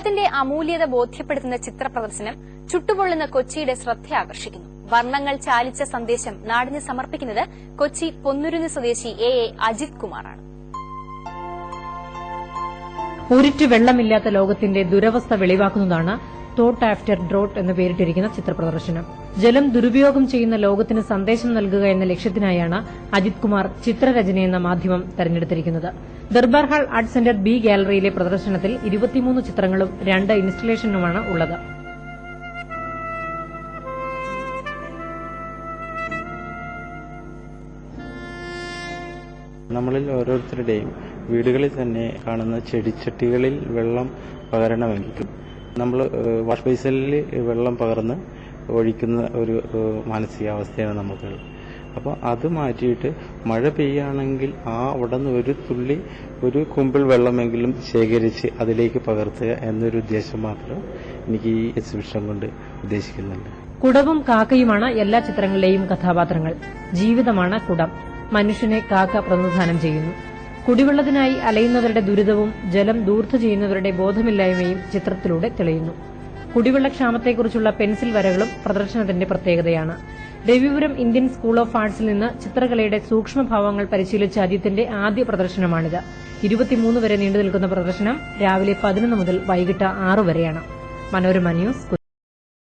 ജലത്തിന്റെ അമൂല്യത ബോധ്യപ്പെടുത്തുന്ന ചിത്ര പ്രദർശനം ചുട്ടുപൊള്ളുന്ന കൊച്ചിയുടെ ശ്രദ്ധ ആകർഷിക്കുന്നു. വർണ്ണങ്ങൾ ചാലിച്ച സന്ദേശം നാടിന് സമർപ്പിക്കുന്നത് കൊച്ചി പൊന്നുരുന്ന് സ്വദേശി എ അജിത് കുമാറാണ്. ഒരിറ്റു വെള്ളമില്ലാത്ത ലോകത്തിന്റെ ദുരവസ്ഥ വെളിവാക്കുന്നതാണ് തോട്ട് ആഫ്റ്റർ ഡ്രോട്ട് എന്ന് പേരിട്ടിരിക്കുന്ന ചിത്രപ്രദർശനം. ജലം ദുരുപയോഗം ചെയ്യുന്ന ലോകത്തിന് സന്ദേശം നൽകുക എന്ന ലക്ഷ്യത്തിനായാണ് അജിത് കുമാർ ചിത്രരചന എന്ന മാധ്യമം തെരഞ്ഞെടുത്തിരിക്കുന്നത്. Darbar hall art centre B ഗാലറിയിലെ പ്രദർശനത്തിൽ 23 ചിത്രങ്ങളും 2 ഇൻസ്റ്റലേഷനുമാണ് ഉള്ളത്. നമ്മളിൽ ഓരോരുത്തരുടെയും വീടുകളിൽ തന്നെ കാണുന്ന ചെടിച്ചട്ടികളിൽ വെള്ളം പകരണമെങ്കിൽ നമ്മൾ വാഷ് ബേസിനിൽ വെള്ളം പകർന്ന് ഒഴിക്കുന്ന ഒരു മാനസികാവസ്ഥയാണ് നമുക്ക്. അപ്പോൾ അത് മാറ്റിയിട്ട് മഴ പെയ്യുകയാണെങ്കിൽ അവിടെ നിന്ന് ഒരു തുള്ളി ഒരു കുമ്പിൾ വെള്ളമെങ്കിലും ശേഖരിച്ച് അതിലേക്ക് പകർത്തുക എന്നൊരു ഉദ്ദേശം മാത്രം എനിക്ക് ഈ എക്സിബിഷൻ കൊണ്ട് ഉദ്ദേശിക്കുന്നുണ്ട്. കുടവും കാക്കയുമാണ് എല്ലാ ചിത്രങ്ങളിലെയും കഥാപാത്രങ്ങൾ. ജീവിതമാണ് കുടം. മനുഷ്യനെ കാക്ക പ്രതിനിധാനം ചെയ്യുന്നു. കുടിവെള്ളത്തിനായി അലയുന്നവരുടെ ദുരിതവും ജലം ദൂർത്ത് ചെയ്യുന്നവരുടെ ബോധമില്ലായ്മയും ചിത്രത്തിലൂടെ തെളിയുന്നു. കുടിവെള്ളക്ഷാമത്തെക്കുറിച്ചുള്ള പെൻസിൽ വരകളും പ്രദർശനത്തിന്റെ പ്രത്യേകതയാണ്. രവിപുരം ഇന്ത്യൻ സ്കൂൾ ഓഫ് ആർട്സിൽ നിന്ന് ചിത്രകലയുടെ സൂക്ഷ്മഭാവങ്ങൾ പരിശീലിച്ച അജിത്തിന്റെ ആദ്യ പ്രദർശനമാണിത്. 23 വരെ നീണ്ടുനിൽക്കുന്ന പ്രദർശനം രാവിലെ 11 മുതൽ വൈകിട്ട് 6 വരെയാണ്. മനോരമ ന്യൂസ്.